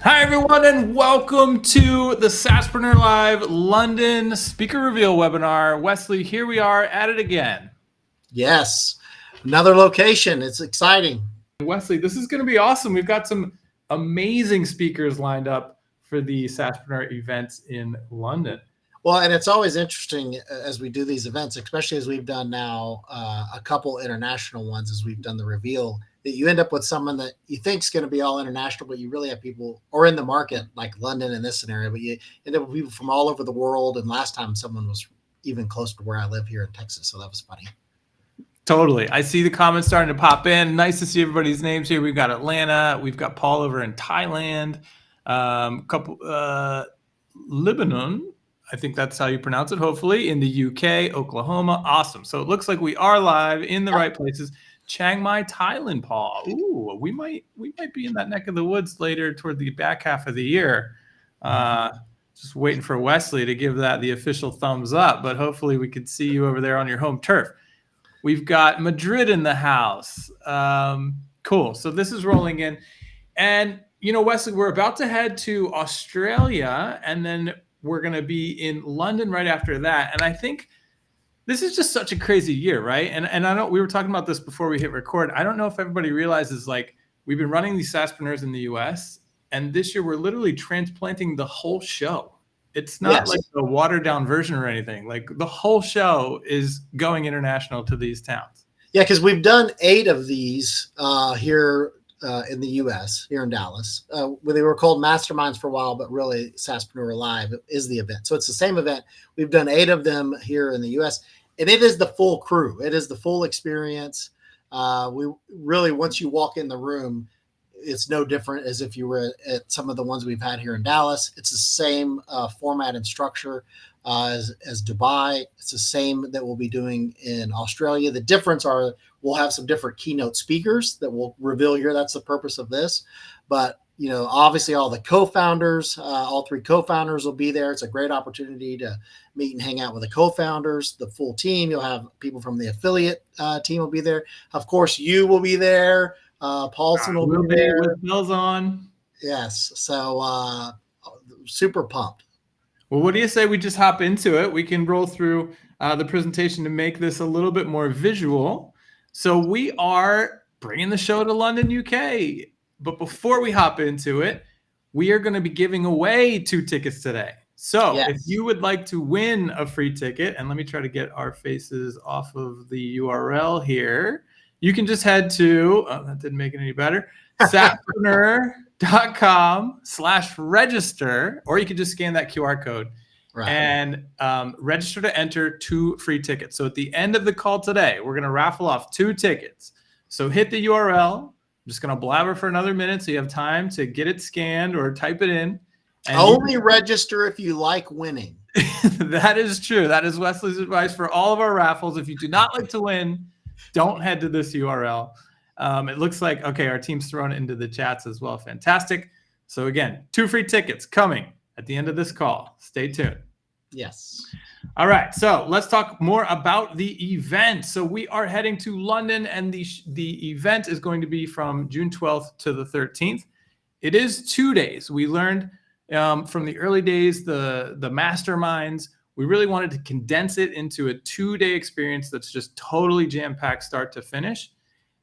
Hi, everyone, and welcome to the SaaSPRENEUR Live London Speaker Reveal webinar. Wesley, here we are at it again. Yes, another location. It's exciting. Wesley, this is going to be awesome. We've got some amazing speakers lined up for the SaaSPRENEUR events in London. Well, and it's always interesting as we do these events, especially as we've done now a couple international ones as we've done the reveal, that you end up with someone that you think is going to be all international, but you really have people, or in the market, like London in this scenario, but you end up with people from all over the world. And last time someone was even close to where I live here in Texas. So that was funny. Totally. I see the comments starting to pop in. Nice to see everybody's names here. We've got Atlanta. We've got Paul over in Thailand. Lebanon. I think that's how you pronounce it, hopefully, in the UK, Oklahoma. Awesome. So it looks like we are live in the right places. Chiang Mai, Thailand, Paul. Ooh, we might be in that neck of the woods later toward the back half of the year. Just waiting for Wesley to give that the official thumbs up, but hopefully we could see you over there on your home turf. We've got Madrid in the house. Cool. So this is rolling in. And, you know, Wesley, we're about to head to Australia, and then we're going to be in London right after that. And I think this is just such a crazy year, right? And I know we were talking about this before we hit record. I don't know if everybody realizes, like, we've been running these SaaSPreneurs in the US, and this year we're literally transplanting the whole show. It's not like a watered down version or anything. Like, the whole show is going international to these towns. Yeah, because we've done 8 of these here in the U.S., here in Dallas. Where they were called masterminds for a while, but really SaaSPRENEUR Live is the event. So it's the same event. We've done 8 of them here in the U.S., and it is the full crew. It is the full experience. We really, once you walk in the room, it's no different as if you were at some of the ones we've had here in Dallas. It's the same format and structure as Dubai. It's the same that we'll be doing in Australia. The difference are we'll have some different keynote speakers that we'll reveal here. That's the purpose of this. But, you know, obviously all the co-founders, all 3 co-founders will be there. It's a great opportunity to meet and hang out with the co-founders, the full team. You'll have people from the affiliate team will be there. Of course, you will be there. Paulson will be there with bells on. Yes. So super pumped. Well, what do you say we just hop into it? We can roll through the presentation to make this a little bit more visual. So we are bringing the show to London, UK. But before we hop into it, we are going to be giving away 2 tickets today. So if you would like to win a free ticket, and let me try to get our faces off of the URL here. You can just head to, that didn't make it any better, SaaSPreneur.com/register, or you can just scan that QR code and register to enter 2 free tickets. So at the end of the call today, we're going to raffle off 2 tickets. So hit the URL. I'm just going to blabber for another minute so you have time to get it scanned or type it in. And only register if you like winning. That is true. That is Wesley's advice for all of our raffles. If you do not like to win, don't head to this URL. It looks like, okay, our team's thrown it into the chats as well. Fantastic. So again, 2 free tickets coming at the end of this call. Stay tuned. Yes. All right. So let's talk more about the event. So we are heading to London, and the event is going to be from June 12th to the 13th. It is 2 days. We learned from the early days, the masterminds, we really wanted to condense it into a 2-day experience that's just totally jam-packed start to finish.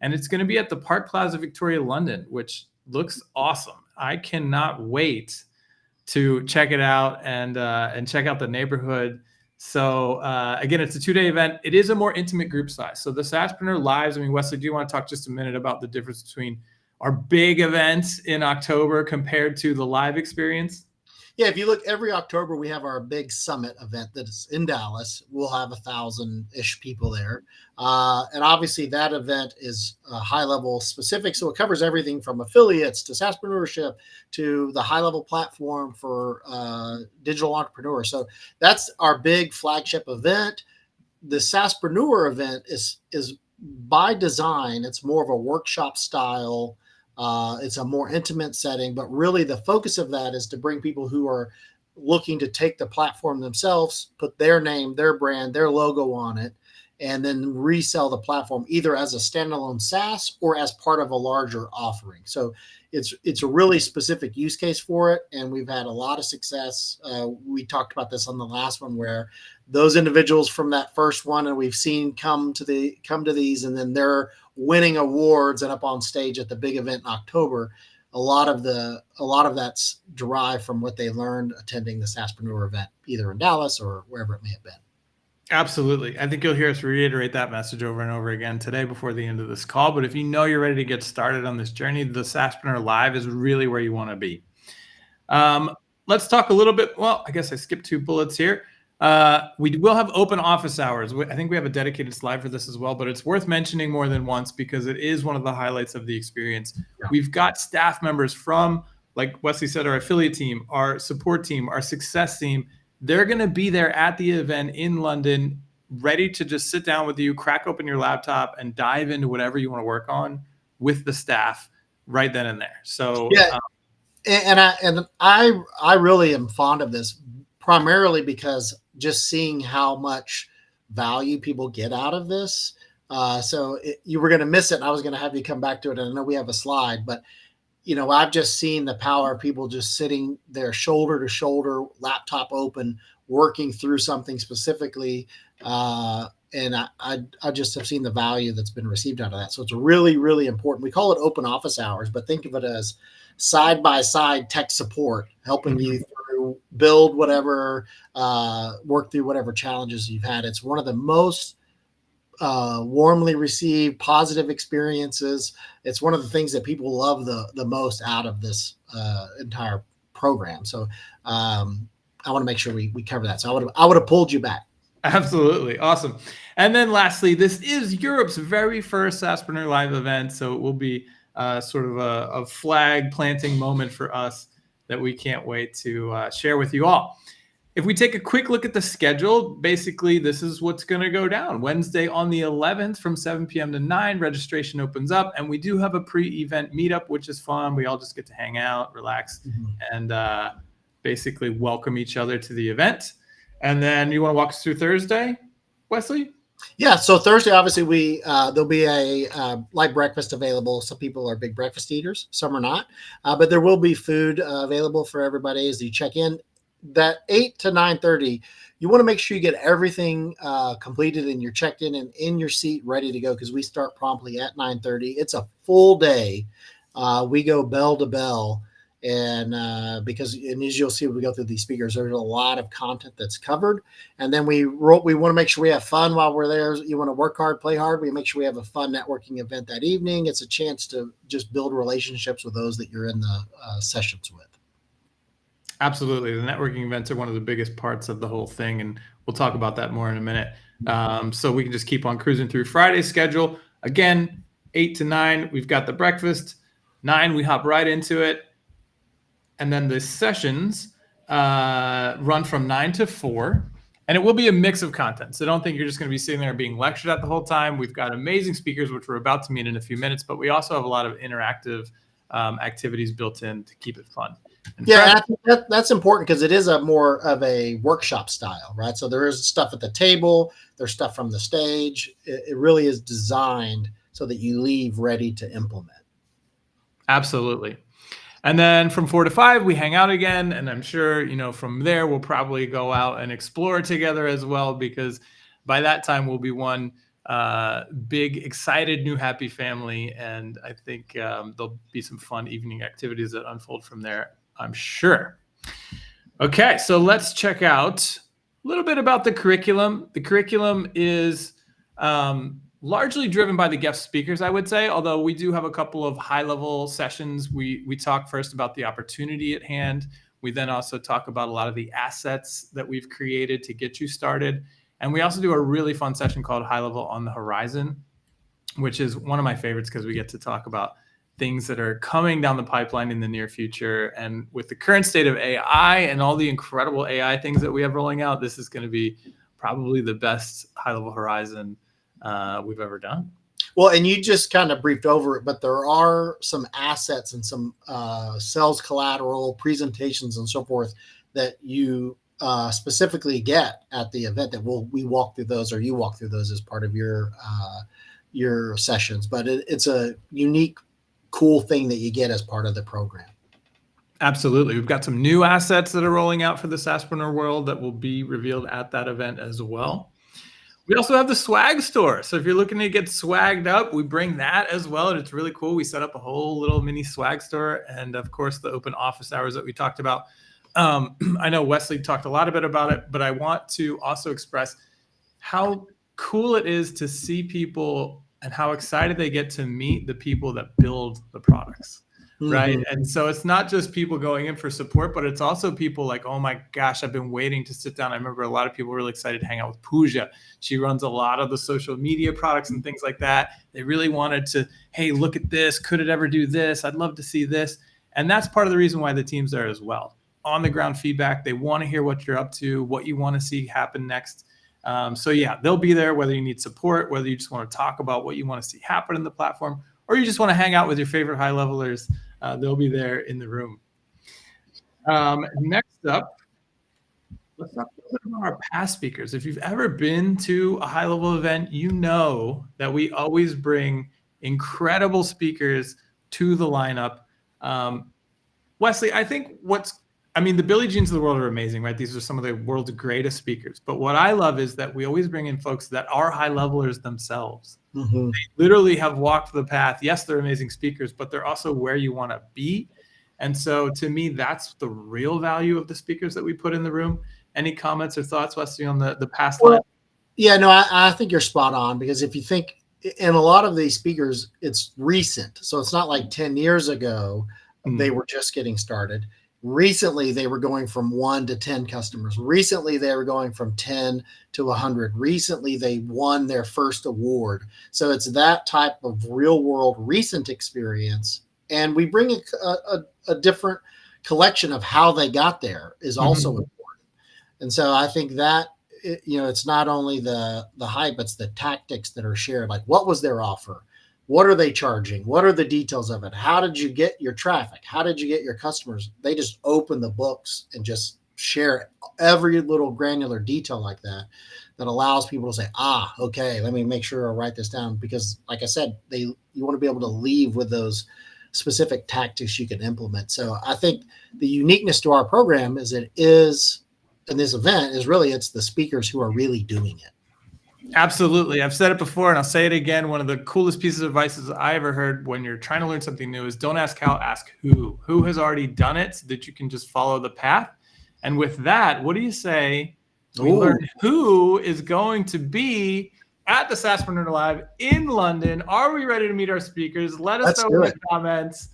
And it's going to be at the Park Plaza Victoria, London, which looks awesome. I cannot wait to check it out and check out the neighborhood. So again, it's a 2-day event. It is a more intimate group size. So the SaaSPRENEUR Lives, I mean, Wesley, do you want to talk just a minute about the difference between our big events in October compared to the live experience? Yeah, if you look, every October we have our big summit event that is in Dallas. We'll have 1,000-ish people there. And obviously that event is high-level specific. So it covers everything from affiliates to SaaSpreneurship to the high-level platform for digital entrepreneurs. So that's our big flagship event. The SaaSPreneur event is by design, it's more of a workshop style. It's a more intimate setting, but really the focus of that is to bring people who are looking to take the platform themselves, put their name, their brand, their logo on it, and then resell the platform either as a standalone SaaS or as part of a larger offering. So it's a really specific use case for it, and we've had a lot of success. We talked about this on the last one, where those individuals from that first one, and we've seen come to these, and then they're winning awards and up on stage at the big event in October. A lot of that's derived from what they learned attending the SaaSPRENEUR event, either in Dallas or wherever it may have been. Absolutely. I think you'll hear us reiterate that message over and over again today before the end of this call. But if you know you're ready to get started on this journey, the SaaSPRENEUR Live is really where you want to be. Let's talk a little bit. Well, I guess I skipped 2 bullets here. We will have open office hours. I think we have a dedicated slide for this as well, but it's worth mentioning more than once because it is one of the highlights of the experience. Yeah. We've got staff members from, like Wesley said, our affiliate team, our support team, our success team. They're going to be there at the event in London, ready to just sit down with you, crack open your laptop, and dive into whatever you want to work on with the staff right then and there. So, yeah, and I really am fond of this, primarily because just seeing how much value people get out of this. You were going to miss it, and I was going to have you come back to it. And I know we have a slide, but I've just seen the power of people just sitting there shoulder to shoulder, laptop open, working through something specifically. And I just have seen the value that's been received out of that. So it's really, really important. We call it open office hours, but think of it as side-by-side tech support, helping you through build whatever, work through whatever challenges you've had. It's one of the most warmly received positive experiences. It's one of the things that people love the most out of this entire program. So I want to make sure we cover that. So I would have pulled you back. Absolutely. Awesome. And then lastly, this is Europe's very first SaaSPRENEUR Live event. So it will be sort of a flag planting moment for us that we can't wait to share with you all. If we take a quick look at the schedule, basically this is what's going to go down. Wednesday on the 11th from 7 p.m. to 9, registration opens up, and we do have a pre-event meetup, which is fun. We all just get to hang out, relax, and basically welcome each other to the event. And then you want to walk us through Thursday, Wesley? Yeah, so Thursday, obviously, there'll be a light breakfast available. Some people are big breakfast eaters, some are not, but there will be food available for everybody as you check in. That 8 to 9:30, you want to make sure you get everything completed and you're checked in and in your seat, ready to go, because we start promptly at 9:30. It's a full day. We go bell to bell, and as you'll see, we go through these speakers. There's a lot of content that's covered, and then we want to make sure we have fun while we're there. You want to work hard, play hard. We make sure we have a fun networking event that evening. It's a chance to just build relationships with those that you're in the sessions with. Absolutely. The networking events are one of the biggest parts of the whole thing, and we'll talk about that more in a minute. So we can just keep on cruising through Friday's schedule. Again, 8 to 9, we've got the breakfast. 9, we hop right into it. And then the sessions run from 9 to 4, and it will be a mix of content. So don't think you're just going to be sitting there being lectured at the whole time. We've got amazing speakers, which we're about to meet in a few minutes, but we also have a lot of interactive activities built in to keep it fun. Yeah, I think that's important because it is a more of a workshop style, right? So there is stuff at the table, there's stuff from the stage. It really is designed so that you leave ready to implement. Absolutely. And then from 4 to 5, we hang out again. And I'm sure, from there, we'll probably go out and explore together as well, because by that time we'll be one big, excited, new, happy family. And I think there'll be some fun evening activities that unfold from there, I'm sure. Okay, so let's check out a little bit about the curriculum. The curriculum is largely driven by the guest speakers, I would say, although we do have a couple of high-level sessions. We talk first about the opportunity at hand. We then also talk about a lot of the assets that we've created to get you started. And we also do a really fun session called High Level on the Horizon, which is one of my favorites because we get to talk about things that are coming down the pipeline in the near future. And with the current state of AI and all the incredible AI things that we have rolling out, this is going to be probably the best High Level Horizon we've ever done. Well, and you just kind of briefed over it, but there are some assets and some sales collateral presentations and so forth that you specifically get at the event that we walk through those, or you walk through those as part of your sessions. But it's a unique, cool thing that you get as part of the program. Absolutely. We've got some new assets that are rolling out for the SaaSPRENEUR world that will be revealed at that event as well. We also have the swag store. So if you're looking to get swagged up, we bring that as well. And it's really cool. We set up a whole little mini swag store. And of course, the open office hours that we talked about. I know Wesley talked a lot about it, but I want to also express how cool it is to see people and how excited they get to meet the people that build the products. Right. And so it's not just people going in for support, but it's also people like, oh my gosh, I've been waiting to sit down. I remember a lot of people were really excited to hang out with Pooja. She runs a lot of the social media products and things like that. They really wanted to, hey, look at this. Could it ever do this? I'd love to see this. And that's part of the reason why the team's there as well. On the ground feedback. They want to hear what you're up to, what you want to see happen next. So yeah, they'll be there whether you need support, whether you just want to talk about what you want to see happen in the platform, or you just want to hang out with your favorite high levelers. They'll be there in the room. Next up, let's talk a little bit about our past speakers. If you've ever been to a high-level event, you know that we always bring incredible speakers to the lineup. Wesley, I think the Billie Jeans of the world are amazing, right? These are some of the world's greatest speakers. But what I love is that we always bring in folks that are high levelers themselves. They literally have walked the path. Yes, they're amazing speakers, but they're also where you want to be. And so to me, that's the real value of the speakers that we put in the room. Any comments or thoughts, Wesley, on the past line? Yeah, no, I think you're spot on, because if you think, in a lot of these speakers, it's recent. So it's not like 10 years ago, they were just getting started. Recently, they were going from 1 to 10 customers. Recently, they were going from 10 to 100. Recently, they won their first award. So it's that type of real world recent experience. And we bring a different collection of how they got there is also important. And so I think that, it's not only the hype, it's the tactics that are shared. Like, what was their offer? What are they charging? What are the details of it? How did you get your traffic? How did you get your customers? They just open the books and just share every little granular detail like that allows people to say, okay, let me make sure I write this down. Because like I said, you want to be able to leave with those specific tactics you can implement. So I think the uniqueness to our program is in this event is really, it's the speakers who are really doing it. Absolutely. I've said it before and I'll say it again. One of the coolest pieces of advice I ever heard when you're trying to learn something new is don't ask how, ask who. Who has already done it so that you can just follow the path. And with that, what do you say we learn who is going to be at the SaaSPRENEUR Live in London? Are we ready to meet our speakers? Let us know in the comments.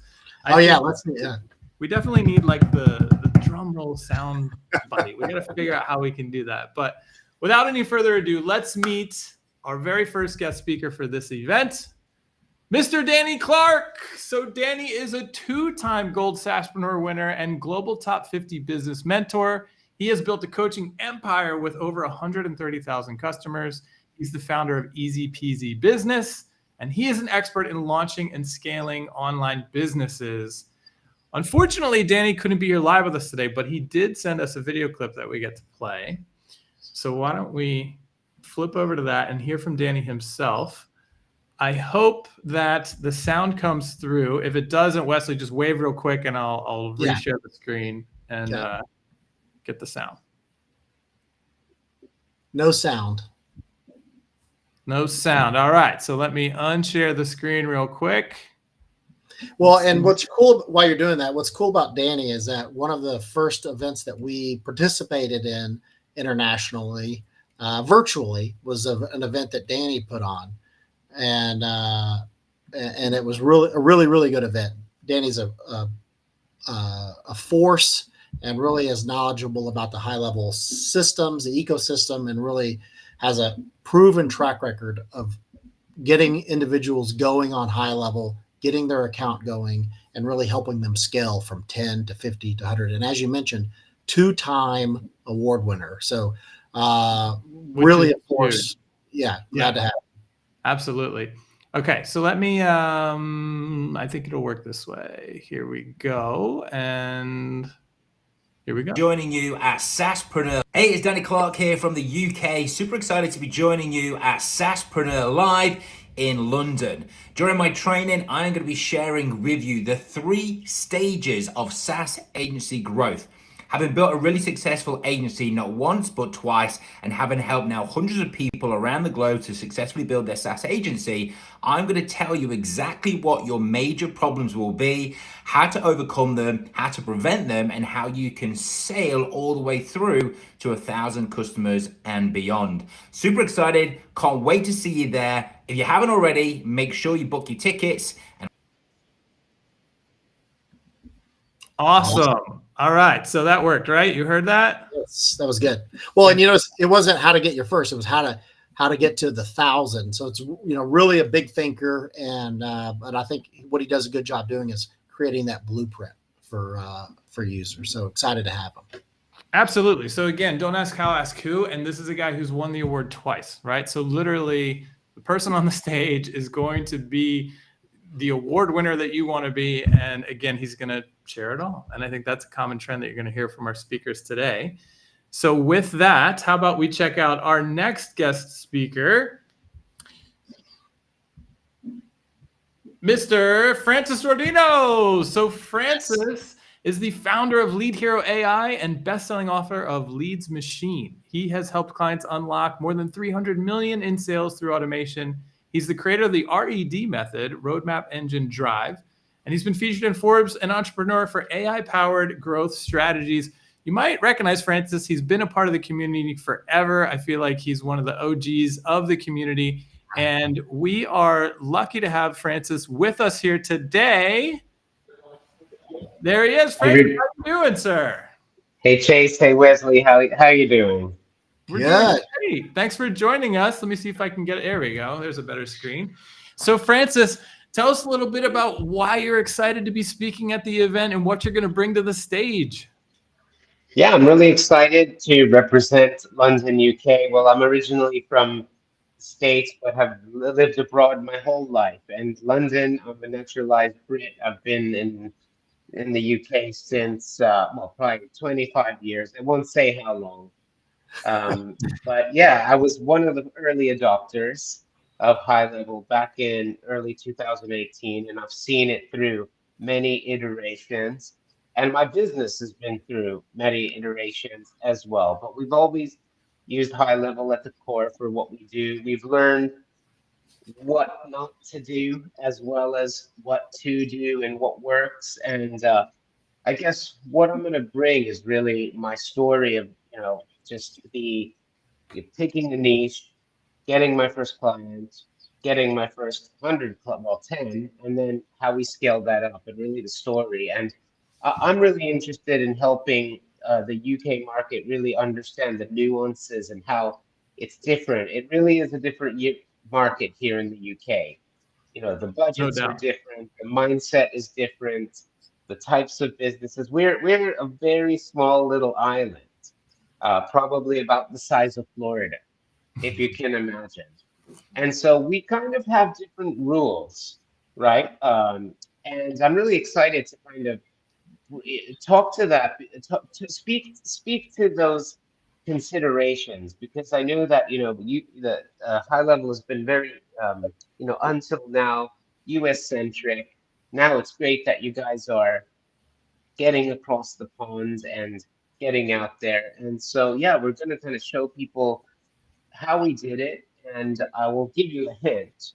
We definitely need like the drum roll sound buddy. We got to figure out how we can do that. But without any further ado, let's meet our very first guest speaker for this event, Mr. Danny Clarke. So Danny is a 2-time Gold SaaSPRENEUR winner and global top 50 business mentor. He has built a coaching empire with over 130,000 customers. He's the founder of Easy Peasy Business, and he is an expert in launching and scaling online businesses. Unfortunately, Danny couldn't be here live with us today, but he did send us a video clip that we get to play. So why don't we flip over to that and hear from Danny himself. I hope that the sound comes through. If it doesn't, Wesley, just wave real quick and I'll reshare the screen and get the sound. No sound. No sound. All right. So let me unshare the screen real quick. Well, and what's cool while you're doing that, what's cool about Danny is that one of the first events that we participated in internationally, virtually, was an event that Danny put on, and it was a really good event. Danny's a force and really is knowledgeable about the high level systems, the ecosystem, and really has a proven track record of getting individuals going on high level, getting their account going, and really helping them scale from 10 to 50 to 100. And as you mentioned, 2-time award winner. So really a force. Yeah, glad to have it. Absolutely. Okay, so let me, I think it'll work this way. Here we go. And Here we go. Joining you at SaaSPRENEUR. Hey, it's Danny Clarke here from the UK. Super excited to be joining you at SaaSPRENEUR Live in London. During my training, I'm going to be sharing with you the 3 stages of SaaS agency growth. Having built a really successful agency not once but twice, and having helped now hundreds of people around the globe to successfully build their SaaS agency, I'm going to tell you exactly what your major problems will be, how to overcome them, how to prevent them, and how you can sail all the way through to 1,000 customers and beyond. Super excited. Can't wait to see you there. If you haven't already, make sure you book your tickets. Awesome. All right. So that worked, right? You heard that? Yes, that was good. Well, and it wasn't how to get your first; it was how to get to the 1,000. So it's really a big thinker, and I think what he does a good job doing is creating that blueprint for users. So excited to have him. Absolutely. So again, don't ask how, ask who. And this is a guy who's won the award twice, right? So literally, the person on the stage is going to be the award winner that you want to be. And again, he's going to share it all. And I think that's a common trend that you're going to hear from our speakers today. So with that, how about we check out our next guest speaker, Mr. Francis Rodino. So Francis is the founder of Lead Hero AI and best-selling author of Leads Machine. He has helped clients unlock more than 300 million in sales through automation. He's the creator of the RED method, Roadmap Engine Drive, and he's been featured in Forbes and Entrepreneur for AI-powered growth strategies. You might recognize Francis. He's been a part of the community forever. I feel like he's one of the OGs of the community, and we are lucky to have Francis with us here today. There he is. Francis, how you doing, sir? Hey, Chase. Hey, Wesley. How you doing? We're doing great. Thanks for joining us. Let me see if I can get it. There we go. There's a better screen. So Francis, tell us a little bit about why you're excited to be speaking at the event and what you're going to bring to the stage. Yeah, I'm really excited to represent London, UK. Well, I'm originally from the States, but have lived abroad my whole life. And London, I'm a naturalized Brit. I've been in the UK since, probably 25 years. I won't say how long. But yeah, I was one of the early adopters of High Level back in early 2018, and I've seen it through many iterations. And my business has been through many iterations as well. But we've always used High Level at the core for what we do. We've learned what not to do as well as what to do and what works. And I guess what I'm going to bring is really my story of, just picking a niche, getting my first client, getting my first 100, 10, and then how we scale that up and really the story. And I'm really interested in helping the UK market really understand the nuances and how it's different. It really is a different market here in the UK. The budgets are different, the mindset is different, the types of businesses. We're a very small little island, probably about the size of Florida, if you can imagine. And so we kind of have different rules, right? And I'm really excited to kind of talk to that, to speak to those considerations, because I know that the High Level has been very until now US centric. Now it's great that you guys are getting across the pond and getting out there. And so yeah, we're going to kind of show people how we did it, and I will give you a hint,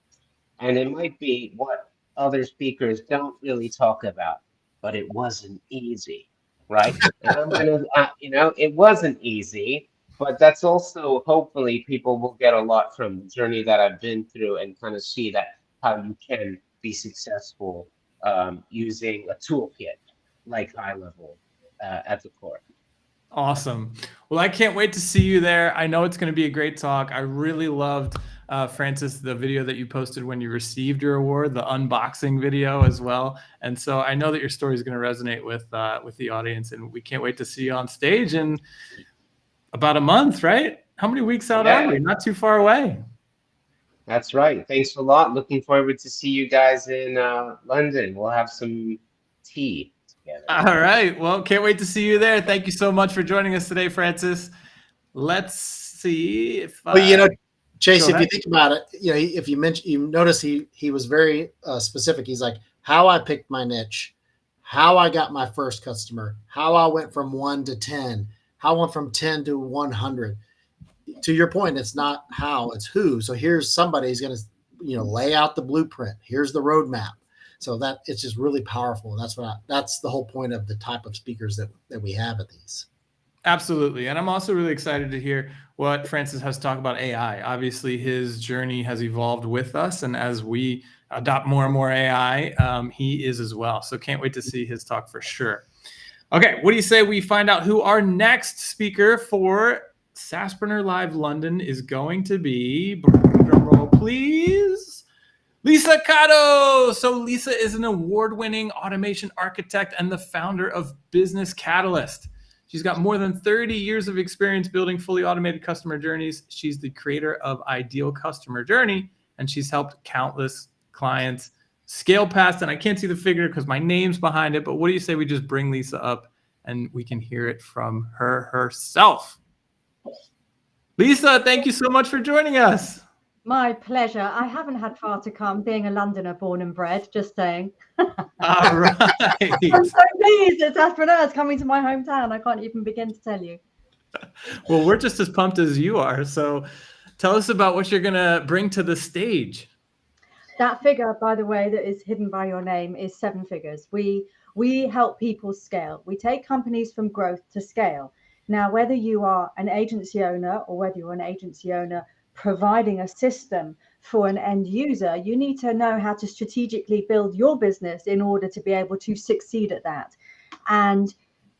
and it might be what other speakers don't really talk about, but it wasn't easy, right? And I'm gonna, it wasn't easy, but that's also hopefully people will get a lot from the journey that I've been through and kind of see that how you can be successful using a toolkit like High Level at the core. Awesome. Well, I can't wait to see you there. I know it's going to be a great talk. I really loved, Francis, the video that you posted when you received your award, the unboxing video as well. And so I know that your story is going to resonate with the audience, and we can't wait to see you on stage in about a month, right? How many weeks out are we? Not too far away. That's right. Thanks a lot. Looking forward to see you guys in London. We'll have some tea. together. All right. Well, can't wait to see you there. Thank you so much for joining us today, Francis. Let's see if Well, you know, Chase, Go if you ahead. think about it, you know, if you mention, you notice he was very specific. He's like, how I picked my niche, how I got my first customer, how I went from 1 to 10, how I went from 10 to 100. To your point, it's not how, it's who. So here's somebody who's going to, you know, lay out the blueprint. Here's the roadmap. So that it's just really powerful. That's the whole point of the type of speakers that we have at these. Absolutely. And I'm also really excited to hear what Francis has to talk about AI. Obviously, his journey has evolved with us. And as we adopt more and more AI, he is as well. So can't wait to see his talk for sure. Okay, what do you say we find out who our next speaker for SaaSPRENEUR Live London is going to be? Drum roll, please. Lisa Catto. So Lisa is an award-winning automation architect and the founder of Business Catalyst. She's got more than 30 years of experience building fully automated customer journeys. She's the creator of Ideal Customer Journey, and she's helped countless clients scale past, and I can't see the figure because my name's behind it, but what do you say we just bring Lisa up and we can hear it from her herself? Lisa, thank you so much for joining us. My pleasure. I haven't had far to come, being a Londoner born and bred, just saying. All right. I'm so pleased that SaaSPRENEUR is coming to my hometown. I can't even begin to tell you. Well, we're just as pumped as you are. So tell us about what you're going to bring to the stage. That figure, by the way, that is hidden by your name is 7 figures. We help people scale. We take companies from growth to scale. Now, whether you are an agency owner or whether you're an agency owner providing a system for an end user, you need to know how to strategically build your business in order to be able to succeed at that. And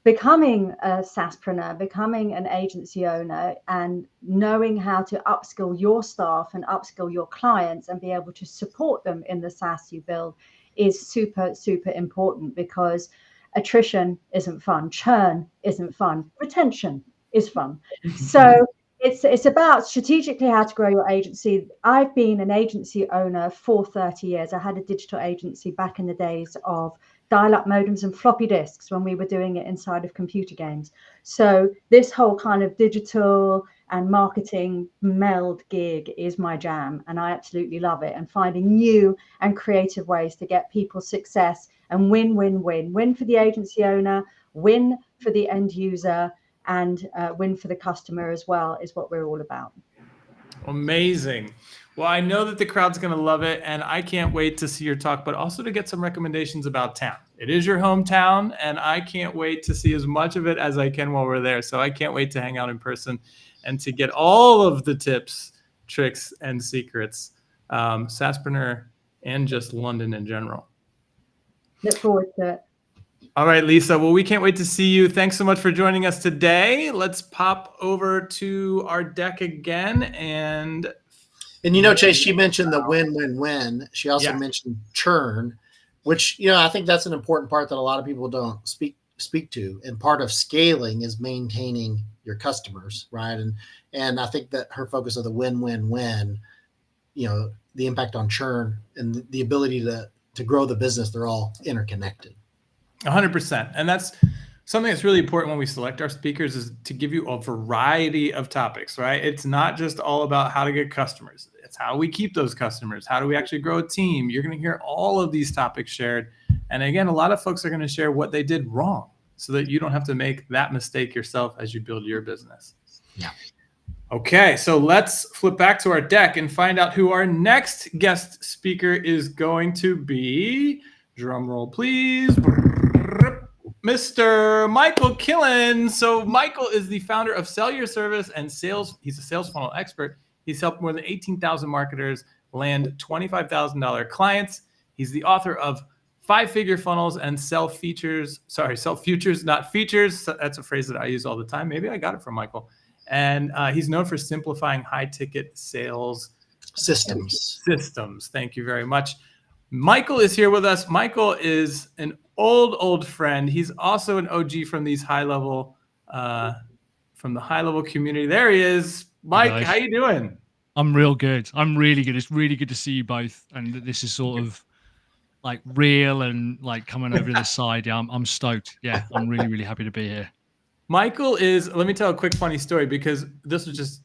becoming a SaaSPRENEUR, becoming an agency owner and knowing how to upskill your staff and upskill your clients and be able to support them in the SaaS you build is super, super important, because attrition isn't fun, churn isn't fun, retention is fun. So it's about strategically how to grow your agency. I've been an agency owner for 30 years. I had a digital agency back in the days of dial-up modems and floppy disks when we were doing it inside of computer games. So this whole kind of digital and marketing meld gig is my jam, and I absolutely love it. And finding new and creative ways to get people success and win, win, win. Win for the agency owner, win for the end user, and win for the customer as well is what we're all about. Amazing. Well, I know that the crowd's going to love it, and I can't wait to see your talk, but also to get some recommendations about town. It is your hometown, and I can't wait to see as much of it as I can while we're there. So I can't wait to hang out in person and to get all of the tips, tricks, and secrets, SaaSPRENEUR and just London in general. Look forward to it. All right, Lisa. Well, we can't wait to see you. Thanks so much for joining us today. Let's pop over to our deck again. And you know, Chase, she mentioned the win-win-win. She also Yeah. mentioned churn, which, you know, I think that's an important part that a lot of people don't speak to. And part of scaling is maintaining your customers, right? And I think that her focus of the win-win-win, you know, the impact on churn and the ability to grow the business, they're all interconnected. 100%. And that's something that's really important when we select our speakers, is to give you a variety of topics, right? It's not just all about how to get customers. It's how we keep those customers. How do we actually grow a team? You're going to hear all of these topics shared. And again, a lot of folks are going to share what they did wrong so that you don't have to make that mistake yourself as you build your business. Yeah. Okay, so let's flip back to our deck and find out who our next guest speaker is going to be. Drum roll, please. Mr. Michael Killen. So Michael is the founder of Sell Your Service and Sales. He's a sales funnel expert. He's helped more than 18,000 marketers land $25,000 clients. He's the author of 5-Figure Funnels and Sell Futures, not features. That's a phrase that I use all the time. Maybe I got it from Michael. And he's known for simplifying high-ticket sales Systems. Thank you very much. Michael is here with us. Michael is an old friend. He's also an OG from these high-level, from the high-level community. There he is. Mike, Nice. how you doing? I'm real good. I'm really good. It's really good to see you both. And this is sort of like real and like coming over to this side. Yeah, I'm stoked. Yeah, I'm really, really happy to be here. Michael is, let me tell a quick funny story because this will just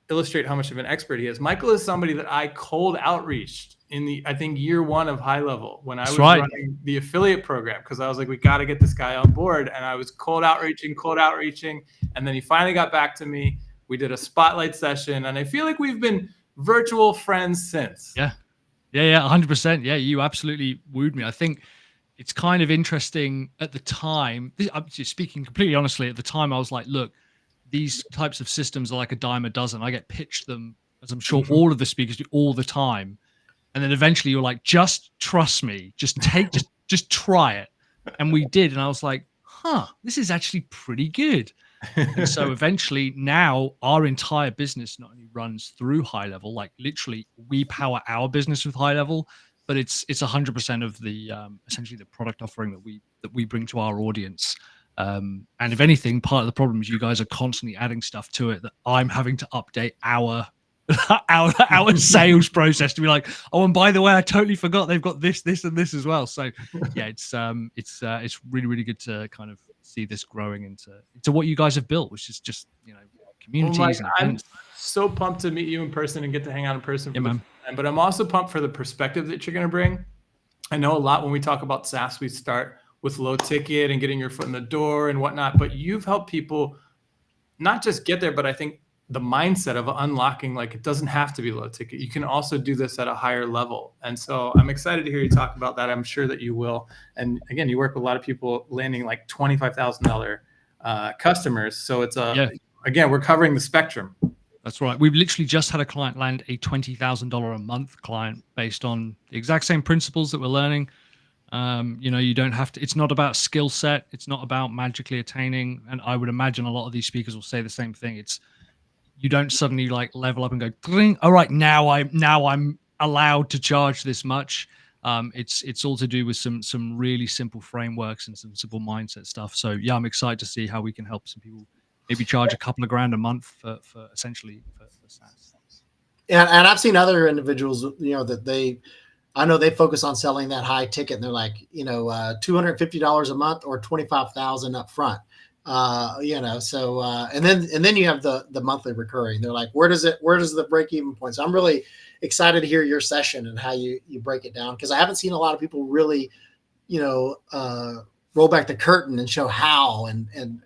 illustrate how much of an expert he is. Michael is somebody that I cold outreached in the, I think, year one of High Level when I was running the affiliate program, because I was like, we got to get this guy on board. And I was cold outreaching. And then he finally got back to me. We did a spotlight session, and I feel like we've been virtual friends since. Yeah. 100%. Yeah, you absolutely wooed me. I think it's kind of interesting at the time. I'm just speaking completely honestly. At the time, I was like, look, these types of systems are like a dime a dozen. I get pitched them, as I'm sure all of the speakers do, all the time. And then eventually you're like, just trust me, just try it. And we did. And I was like, this is actually pretty good. And so eventually now our entire business not only runs through High Level, like literally we power our business with High Level, but it's 100% of the essentially the product offering that we bring to our audience. And if anything, part of the problem is you guys are constantly adding stuff to it that I'm having to update our sales process to be like, oh, and by the way, I totally forgot they've got this, and this as well. So yeah, it's really, really good to kind of see this growing into what you guys have built, which is just, communities. I'm so pumped to meet you in person and get to hang out in person. Yeah, man. But I'm also pumped for the perspective that you're going to bring. I know a lot when we talk about SaaS, we start with low ticket and getting your foot in the door and whatnot, but you've helped people not just get there, but I think the mindset of unlocking, like, it doesn't have to be low ticket. You can also do this at a higher level. And so I'm excited to hear you talk about that. I'm sure that you will. And again, you work with a lot of people landing like $25,000 customers. So it's again, we're covering the spectrum. That's right. We've literally just had a client land a $20,000 a month client based on the exact same principles that we're learning. You don't have to, it's not about skill set. It's not about magically attaining. And I would imagine a lot of these speakers will say the same thing. You don't suddenly like level up and go, ding, all right, now I'm allowed to charge this much. It's all to do with some really simple frameworks and some simple mindset stuff. So yeah, I'm excited to see how we can help some people maybe charge a couple of grand a month for essentially for SaaS. And I've seen other individuals, I know they focus on selling that high ticket, and they're like, $250 a month or $25,000 up front. And then you have the monthly recurring. They're like, where does the break even point? So I'm really excited to hear your session and how you break it down, because I haven't seen a lot of people really, roll back the curtain and show how and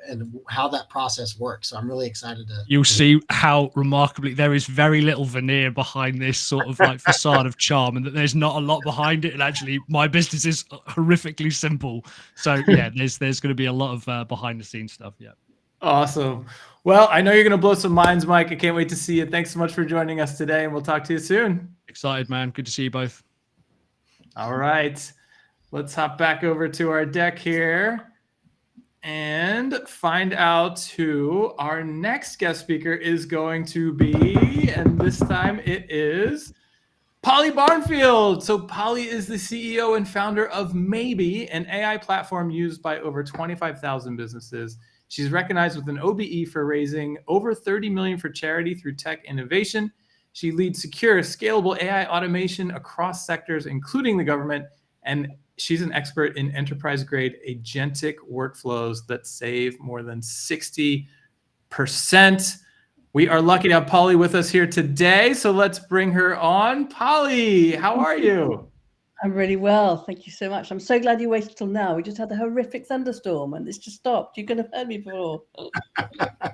how that process works. So I'm really excited to. You'll see how remarkably there is very little veneer behind this sort of like facade of charm, and that there's not a lot behind it. And actually, my business is horrifically simple. So yeah, there's going to be a lot of behind the scenes stuff. Yeah. Awesome. Well, I know you're going to blow some minds, Mike. I can't wait to see you. Thanks so much for joining us today, and we'll talk to you soon. Excited, man. Good to see you both. All right. Let's hop back over to our deck here and find out who our next guest speaker is going to be. And this time it is Polly Barnfield. So Polly is the CEO and founder of Maybe, an AI platform used by over 25,000 businesses. She's recognized with an OBE for raising over $30 million for charity through tech innovation. She leads secure, scalable AI automation across sectors, including the government, and she's an expert in enterprise-grade agentic workflows that save more than 60%. We are lucky to have Polly with us here today, so let's bring her on. Polly, how are you? I'm really well. Thank you so much. I'm so glad you waited till now. We just had a horrific thunderstorm and it's just stopped. You could have heard me before.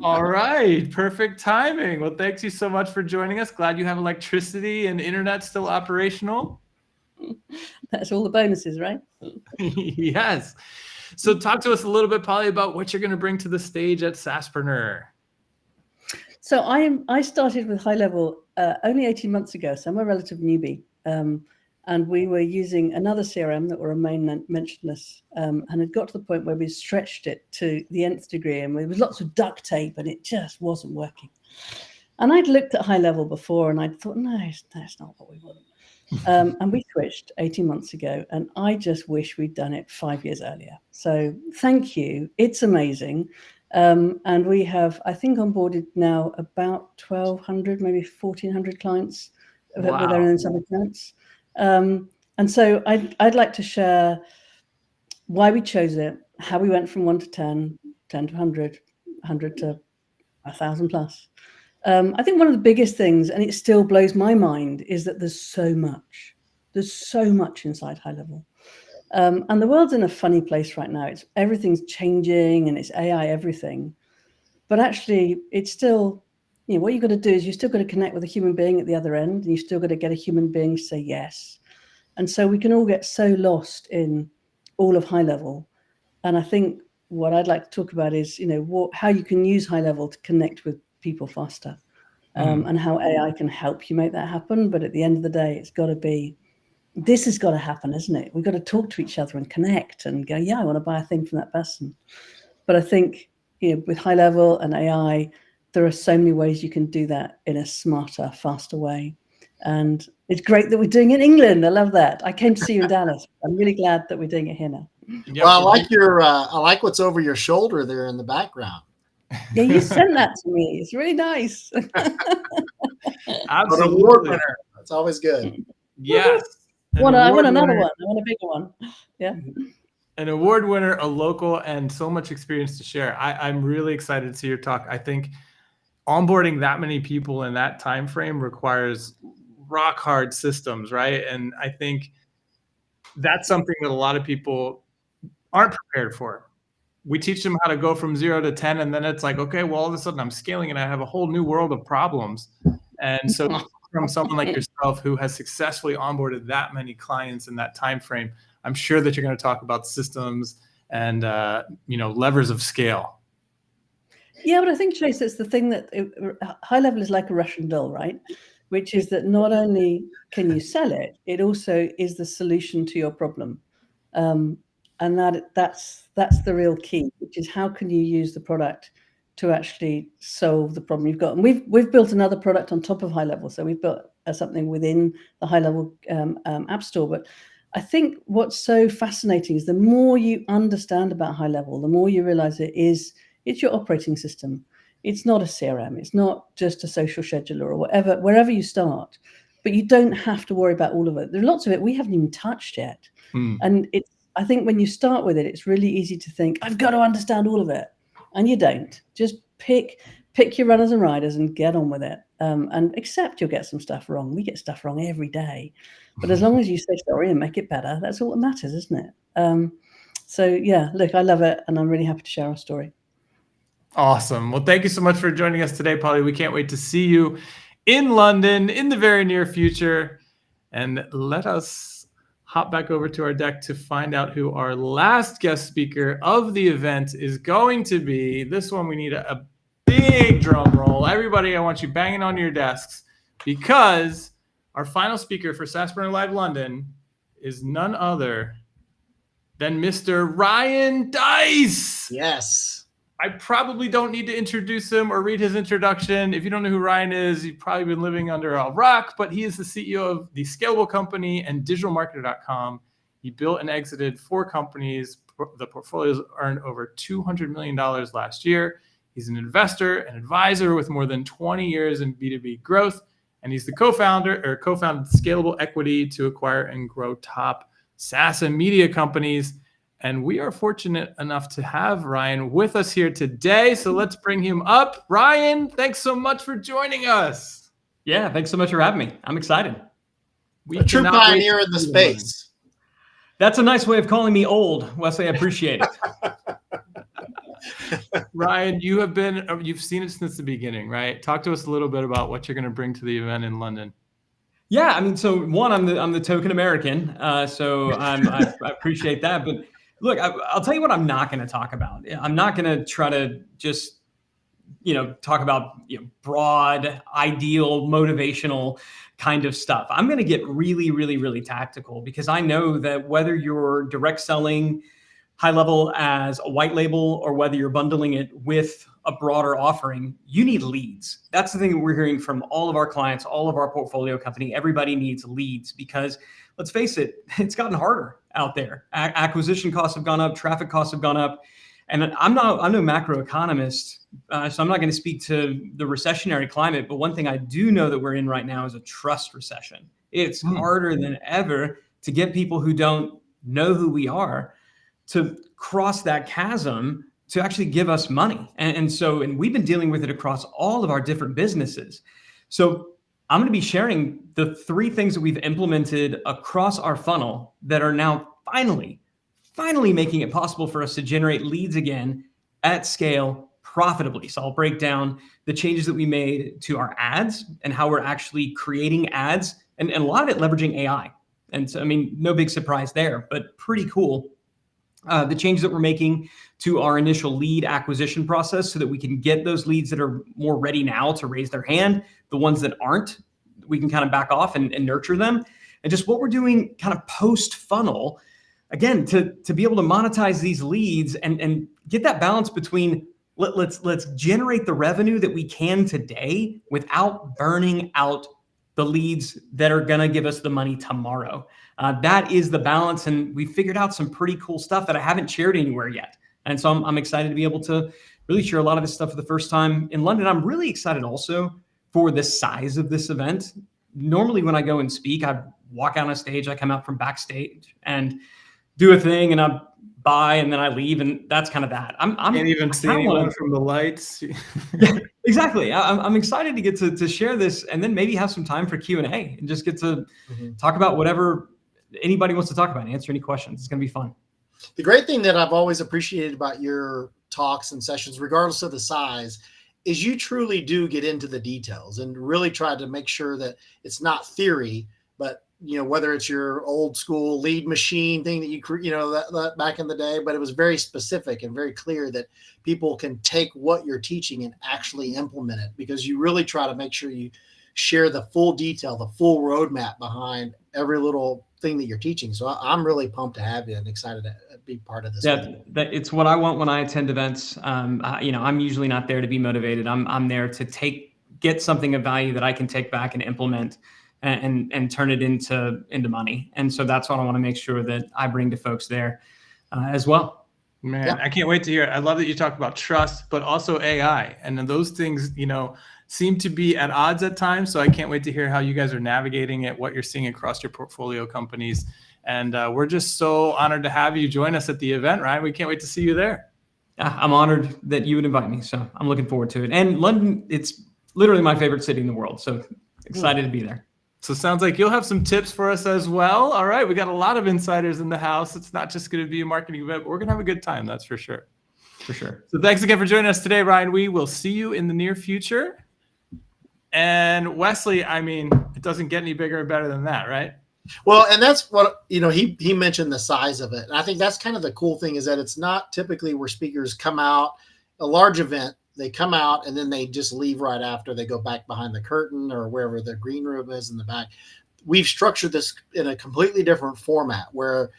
All right. Perfect timing. Well, thanks you so much for joining us. Glad you have electricity and internet still operational. That's all the bonuses, right? Yes. So talk to us a little bit, Polly, about what you're going to bring to the stage at SaaSPRENEUR. So I started with High Level only 18 months ago, so I'm a relative newbie. And we were using another CRM that were main mentionless, and had got to the point where we stretched it to the nth degree, and there was lots of duct tape, and it just wasn't working. And I'd looked at High Level before, and I'd thought, no, that's not what we want. And we switched 18 months ago, and I just wish we'd done it 5 years earlier. So thank you. It's amazing. And we have, I think, onboarded now about 1,200, maybe 1,400 clients with their own some accounts. And And so I'd like to share why we chose it, how we went from 1 to 10, 10 to 100, 100 to 1,000 plus. I think one of the biggest things, and it still blows my mind, is that there's so much. There's so much inside high level. And the world's in a funny place right now. Everything's changing and it's AI everything. But actually, it's still, what you've got to do is you still got to connect with a human being at the other end, and you still got to get a human being to say yes. And so we can all get so lost in all of high level. And I think what I'd like to talk about is, how you can use high level to connect with people faster, and how AI can help you make that happen. But at the end of the day, this has got to happen, isn't it? We've got to talk to each other and connect and go, yeah, I want to buy a thing from that person. But I think, with high level and AI, there are so many ways you can do that in a smarter, faster way. And it's great that we're doing it in England. I love that. I came to see you in Dallas. I'm really glad that we're doing it here now. Yep. Well, I like what's over your shoulder there in the background. Yeah, you sent that to me. It's really nice. Absolutely. An award winner. That's always good. Yes. I want another one. I want a bigger one. Yeah. An award winner, a local, and so much experience to share. I'm really excited to see your talk. I think onboarding that many people in that time frame requires rock hard systems, right? And I think that's something that a lot of people aren't prepared for. We teach them how to go from 0 to 10, and then it's like, okay, well, all of a sudden I'm scaling and I have a whole new world of problems. And so from someone like yourself who has successfully onboarded that many clients in that time frame, I'm sure that you're going to talk about systems and levers of scale. Yeah, but I think, Chase, it's the thing that high level is like a Russian doll, right? Which is that not only can you sell it, it also is the solution to your problem. And that's the real key, which is how can you use the product to actually solve the problem you've got. And we've built another product on top of high level. So we've built something within the high level app store. But I think what's so fascinating is the more you understand about high level, the more you realize it's your operating system. It's not a CRM. It's not just a social scheduler or whatever, wherever you start. But you don't have to worry about all of it. There's lots of it we haven't even touched yet. And I think when you start with it, it's really easy to think, I've got to understand all of it. And you don't. Just pick your runners and riders and get on with it. And accept you'll get some stuff wrong. We get stuff wrong every day. But as long as you say sorry and make it better, that's all that matters, isn't it? So yeah, look, I love it. And I'm really happy to share our story. Awesome. Well, thank you so much for joining us today, Polly. We can't wait to see you in London in the very near future. And let us hop back over to our deck to find out who our last guest speaker of the event is going to be. This one, we need a big drum roll. Everybody, I want you banging on your desks, because our final speaker for SaaSPRENEUR Live London is none other than Mr. Ryan Deiss. Yes. I probably don't need to introduce him or read his introduction. If you don't know who Ryan is, you've probably been living under a rock, but he is the CEO of the Scalable company and DigitalMarketer.com. He built and exited 4 companies. The portfolios earned over $200 million last year. He's an investor, an advisor with more than 20 years in B2B growth. And he's the co-founded Scalable Equity to acquire and grow top SaaS and media companies. And we are fortunate enough to have Ryan with us here today. So let's bring him up. Ryan, thanks so much for joining us. Yeah, thanks so much for having me. I'm excited. A true pioneer in the space. That's a nice way of calling me old, Wesley. I appreciate it. Ryan, you've seen it since the beginning, right? Talk to us a little bit about what you're going to bring to the event in London. Yeah, I mean, so one, I'm the token American, so I appreciate that. But look, I'll tell you what I'm not going to talk about. I'm not going to try to just, talk about broad, ideal, motivational kind of stuff. I'm going to get really, really, really tactical, because I know that whether you're direct selling high level as a white label or whether you're bundling it with a broader offering, you need leads. That's the thing that we're hearing from all of our clients, all of our portfolio company. Everybody needs leads, because let's face it, it's gotten harder out there. Acquisition costs have gone up, traffic costs have gone up. And I'm no macroeconomist, so I'm not going to speak to the recessionary climate. But one thing I do know that we're in right now is a trust recession. It's harder than ever to get people who don't know who we are to cross that chasm to actually give us money. And we've been dealing with it across all of our different businesses. So I'm going to be sharing the 3 things that we've implemented across our funnel that are now finally making it possible for us to generate leads again at scale profitably. So I'll break down the changes that we made to our ads and how we're actually creating ads, and a lot of it leveraging AI. And so, I mean, no big surprise there, but pretty cool. The changes that we're making to our initial lead acquisition process so that we can get those leads that are more ready now to raise their hand. The ones that aren't, we can kind of back off and nurture them. And just what we're doing kind of post funnel, again, to be able to monetize these leads and get that balance between let's generate the revenue that we can today without burning out the leads that are going to give us the money tomorrow. That is the balance. And we figured out some pretty cool stuff that I haven't shared anywhere yet. And so I'm excited to be able to really share a lot of this stuff for the first time in London. I'm really excited also for the size of this event. Normally when I go and speak, I walk out on a stage, I come out from backstage and do a thing and I buy and then I leave, and that's kind of that. Can't even see anyone from the lights. Yeah, exactly. I'm excited to get to share this and then maybe have some time for Q&A and just get to talk about whatever anybody wants to talk about, answer any questions. It's going to be fun. The great thing that I've always appreciated about your talks and sessions, regardless of the size, is you truly do get into the details and really try to make sure that it's not theory, but whether it's your old school lead machine thing that that back in the day, but it was very specific and very clear that people can take what you're teaching and actually implement it, because you really try to make sure you share the full detail, the full roadmap behind every little thing that you're teaching. So I'm really pumped to have you and excited to be part of this. Yeah, it's what I want when I attend events. I'm usually not there to be motivated. I'm there to get something of value that I can take back and implement and turn it into money. And so that's what I want to make sure that I bring to folks there as well. Man, yeah. I can't wait to hear it. I love that you talk about trust, but also AI. And then those things, seem to be at odds at times. So I can't wait to hear how you guys are navigating it, what you're seeing across your portfolio companies. And we're just so honored to have you join us at the event, Ryan. We can't wait to see you there. I'm honored that you would invite me. So I'm looking forward to it. And London, it's literally my favorite city in the world. So excited to be there. So sounds like you'll have some tips for us as well. All right. We got a lot of insiders in the house. It's not just going to be a marketing event, but we're going to have a good time. That's for sure. For sure. So thanks again for joining us today, Ryan. We will see you in the near future. And Wesley, I mean, it doesn't get any bigger and better than that, right? Well, and that's what, he mentioned the size of it. And I think that's kind of the cool thing, is that it's not typically where speakers come out, a large event, they come out and then they just leave right after. They go back behind the curtain or wherever the green room is in the back. We've structured this in a completely different format where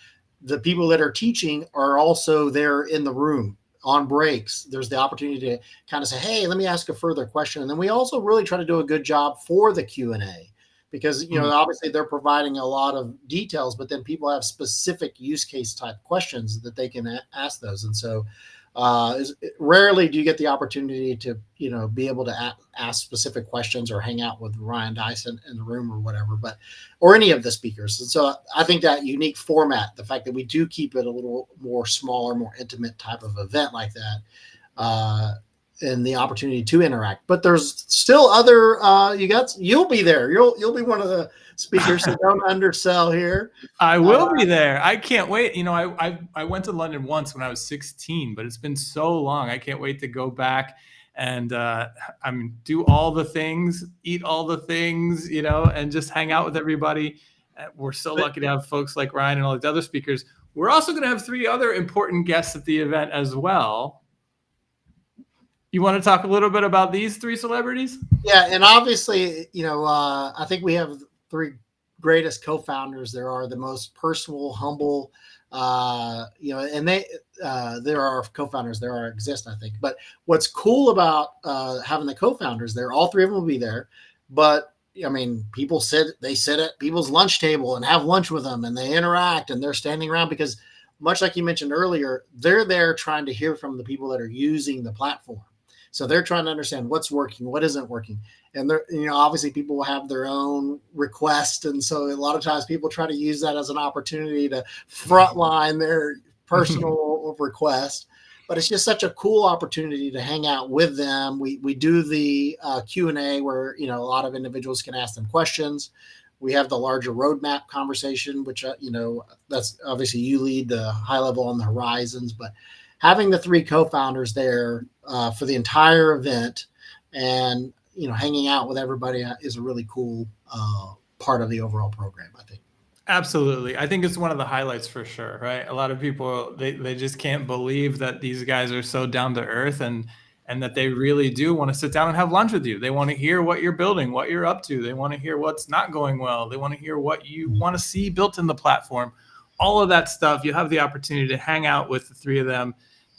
the people that are teaching are also there in the room on breaks. There's the opportunity to kind of say, hey, let me ask a further question. And then we also really try to do a good job for the Q&A, because, obviously they're providing a lot of details, but then people have specific use case type questions that they can ask those. And so rarely do you get the opportunity to, be able to ask specific questions or hang out with Ryan Deiss in the room or whatever, or any of the speakers. And so I think that unique format, the fact that we do keep it a little more smaller, more intimate type of event like that, and the opportunity to interact. But there's still other, you'll be there. You'll be one of the speakers, so don't undersell here. I will be there. I can't wait. I went to London once when I was 16, but it's been so long. I can't wait to go back and do all the things, eat all the things, and just hang out with everybody. We're so lucky to have folks like Ryan and all the other speakers. We're also going to have 3 other important guests at the event as well. You want to talk a little bit about these 3 celebrities? Yeah, and obviously, I think we have 3 greatest co-founders. There are the most personal, humble, and there are co-founders, exist, I think. But what's cool about having the co-founders there, all 3 of them will be there. But I mean, they sit at people's lunch table and have lunch with them, and they interact, and they're standing around because, much like you mentioned earlier, they're there trying to hear from the people that are using the platform. So they're trying to understand what's working, what isn't working. And they're, obviously people will have their own request. And so a lot of times people try to use that as an opportunity to frontline their personal request. But it's just such a cool opportunity to hang out with them. We do the Q&A where, a lot of individuals can ask them questions. We have the larger roadmap conversation, which, that's obviously you lead the high level on the horizons, but having the 3 co-founders there for the entire event and, hanging out with everybody is a really cool part of the overall program, I think. Absolutely. I think it's one of the highlights for sure, right? A lot of people, they just can't believe that these guys are so down to earth and that they really do want to sit down and have lunch with you. They want to hear what you're building, what you're up to. They want to hear what's not going well. They want to hear what you want to see built in the platform. All of that stuff, you have the opportunity to hang out with the 3 of them.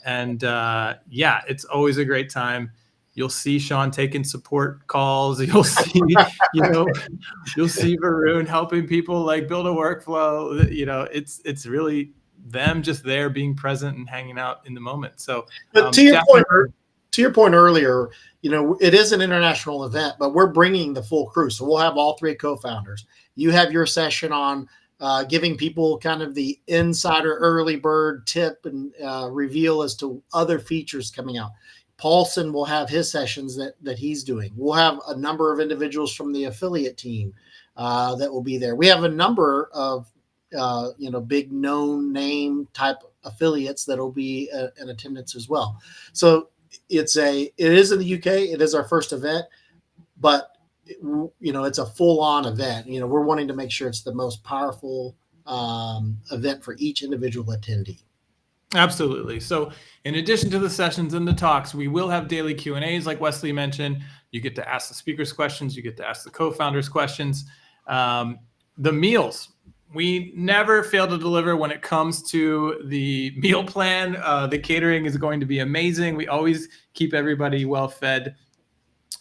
And yeah, it's always a great time. You'll see Sean taking support calls. You'll see, you'll see Varun helping people like build a workflow. It's really them just there being present and hanging out in the moment. So, but to your point earlier, it is an international event, but we're bringing the full crew. So we'll have all 3 co-founders. You have your session on giving people kind of the insider early bird tip and reveal as to other features coming out. Paulson will have his sessions that he's doing. We'll have a number of individuals from the affiliate team that will be there. We have a number of big known name type affiliates that will be in attendance as well. So it is in the UK. It is our first event, but it's a full-on event. We're wanting to make sure it's the most powerful event for each individual attendee. Absolutely. So in addition to the sessions and the talks, we will have daily Q&As like Wesley mentioned. You get to ask the speakers questions. You get to ask the co-founders questions. The meals, we never fail to deliver when it comes to the meal plan. The catering is going to be amazing. We always keep everybody well fed.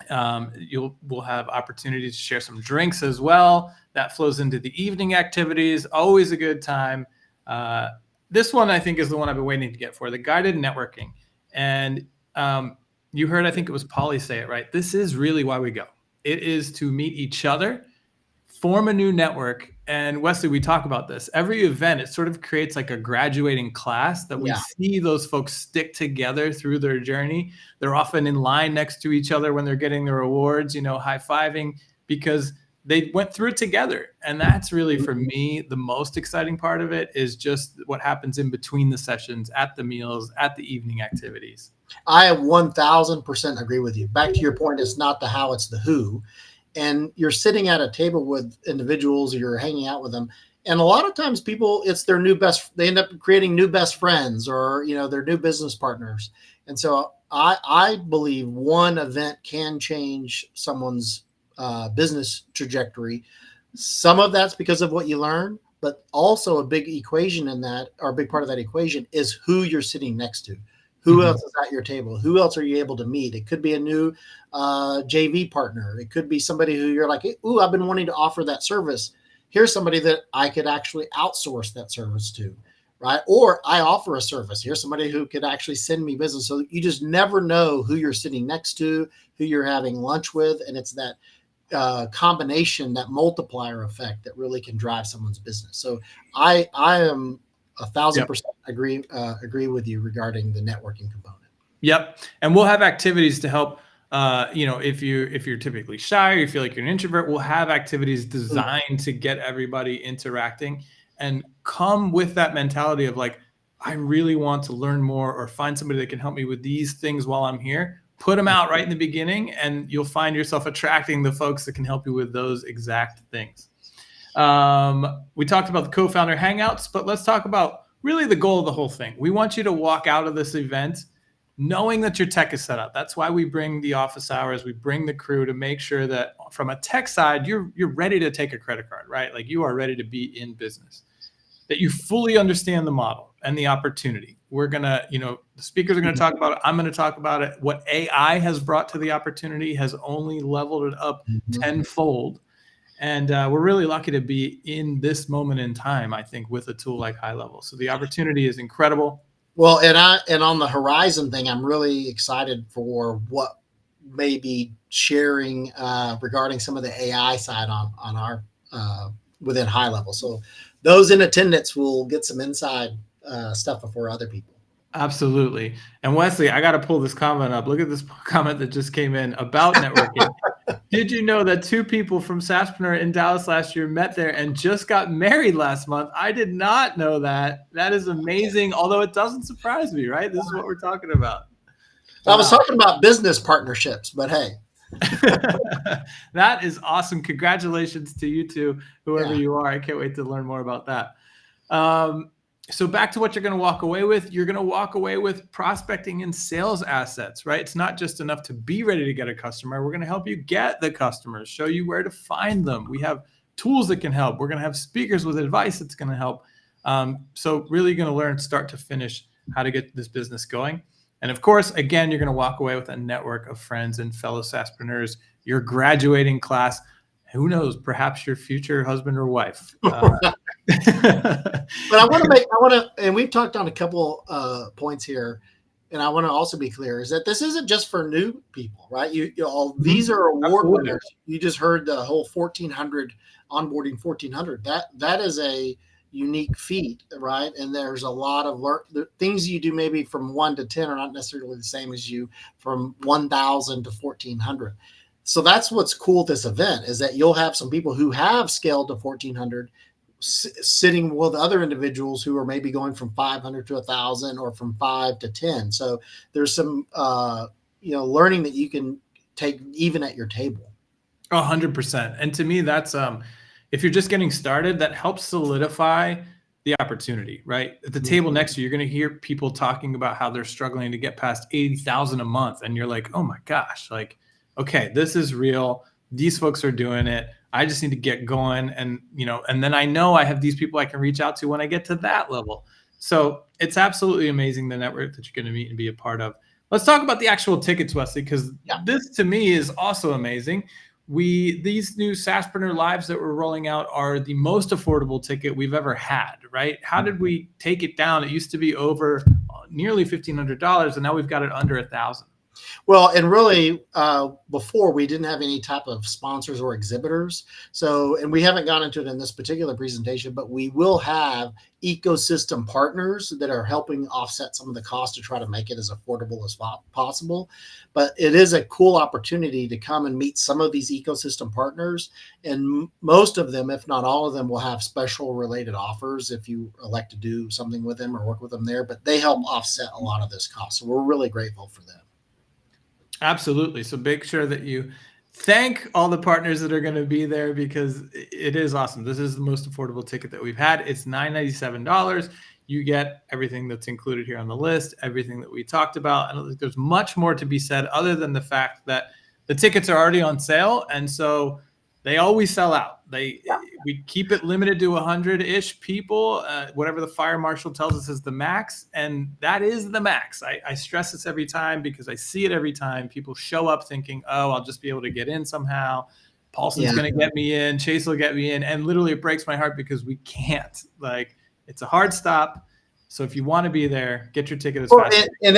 We'll have opportunities to share some drinks as well. That flows into the evening activities. Always a good time. This one, I think, is the one I've been waiting to get for, the guided networking. And you heard, I think it was Polly say it, right? This is really why we go. It is to meet each other, form a new network. And Wesley, we talk about this. Every event, it sort of creates like a graduating class that we see those folks stick together through their journey. They're often in line next to each other when they're getting their awards, high-fiving, because they went through it together. And that's really, for me, the most exciting part of it is just what happens in between the sessions, at the meals, at the evening activities. I 1000% agree with you. Back to your point, it's not the how, it's the who. And you're sitting at a table with individuals, or you're hanging out with them. And a lot of times people, it's their they end up creating new best friends, or, their new business partners. And so I believe one event can change someone's business trajectory. Some of that's because of what you learn, but also a big equation in that, or a big part of that equation, is who you're sitting next to. Who else is at your table? Who else are you able to meet? It could be a new JV partner. It could be somebody who you're like, ooh, I've been wanting to offer that service. Here's somebody that I could actually outsource that service to, right? Or I offer a service. Here's somebody who could actually send me business. So you just never know who you're sitting next to, who you're having lunch with. And it's that combination, that multiplier effect that really can drive someone's business. So I am 1000% agree with you regarding the networking component. Yep. And we'll have activities to help, if you're typically shy or you feel like you're an introvert, we'll have activities designed to get everybody interacting, and come with that mentality of like, I really want to learn more or find somebody that can help me with these things while I'm here. Put them out right in the beginning, and you'll find yourself attracting the folks that can help you with those exact things. We talked about the co-founder hangouts, but let's talk about really the goal of the whole thing. We want you to walk out of this event knowing that your tech is set up. That's why we bring the office hours. We bring the crew to make sure that from a tech side, you're ready to take a credit card, right? Like you are ready to be in business, that you fully understand the model and the opportunity. We're going to, the speakers are going to talk about it. I'm going to talk about it. What AI has brought to the opportunity has only leveled it up tenfold. And we're really lucky to be in this moment in time, I think, with a tool like High Level. So the opportunity is incredible. Well, and on the horizon thing, I'm really excited for what may be sharing regarding some of the AI side on our within high level. So those in attendance will get some inside stuff before other people. Absolutely. And Wesley, I got to pull this comment up. Look at this comment that just came in about networking. Did you know that 2 people from SaaSPRENEUR in Dallas last year met there and just got married last month? I did not know that. That is amazing. Although it doesn't surprise me, right? This is what we're talking about. I was talking about business partnerships, but hey. That is awesome. Congratulations to you two, whoever you are. I can't wait to learn more about that. So back to what you're going to walk away with. You're going to walk away with prospecting and sales assets, right? It's not just enough to be ready to get a customer. We're going to help you get the customers, show you where to find them. We have tools that can help. We're going to have speakers with advice that's going to help. So really going to learn start to finish how to get this business going. And of course, again, you're going to walk away with a network of friends and fellow SaaSpreneurs, your graduating class. Who knows, perhaps your future husband or wife. But and we've talked on a couple points here, and I want to also be clear is that this isn't just for new people, right? These are award winners. You just heard the whole 1,400 onboarding 1,400. That is a unique feat, right? And there's a lot of the things you do maybe from 1 to 10 are not necessarily the same as you from 1,000 to 1,400. So that's what's cool at this event is that you'll have some people who have scaled to 1,400 sitting with other individuals who are maybe going from 500 to 1,000 or from 5 to 10. So there's some, learning that you can take even at your table. 100%. And to me, that's, if you're just getting started, that helps solidify the opportunity, right? At the table next to you, you're going to hear people talking about how they're struggling to get past 80,000 a month. And you're like, oh my gosh, like, okay, this is real. These folks are doing it. I just need to get going. And, and then I know I have these people I can reach out to when I get to that level. So it's absolutely amazing, the network that you're going to meet and be a part of. Let's talk about the actual tickets, Wesley, because this to me is also amazing. These new SaaSPRENEUR Lives that we're rolling out are the most affordable ticket we've ever had, right? How did we take it down? It used to be over nearly $1,500, and now we've got it under $1,000. Well, and really, before we didn't have any type of sponsors or exhibitors. So, and we haven't gone into it in this particular presentation, but we will have ecosystem partners that are helping offset some of the cost to try to make it as affordable as possible. But it is a cool opportunity to come and meet some of these ecosystem partners. And most of them, if not all of them, will have special related offers if you elect to do something with them or work with them there. But they help offset a lot of this cost. So we're really grateful for them. Absolutely. So make sure that you thank all the partners that are going to be there because it is awesome. This is the most affordable ticket that we've had. It's $997. You get everything that's included here on the list, everything that we talked about. I don't think there's much more to be said other than the fact that the tickets are already on sale. And so they always sell out. We keep it limited to 100-ish people, whatever the fire marshal tells us is the max, and that is the max. I stress this every time because I see it every time. People show up thinking, oh, I'll just be able to get in somehow. Paulson's going to get me in. Chase will get me in. And literally it breaks my heart because we can't. Like, it's a hard stop. So if you want to be there, get your ticket as fast. And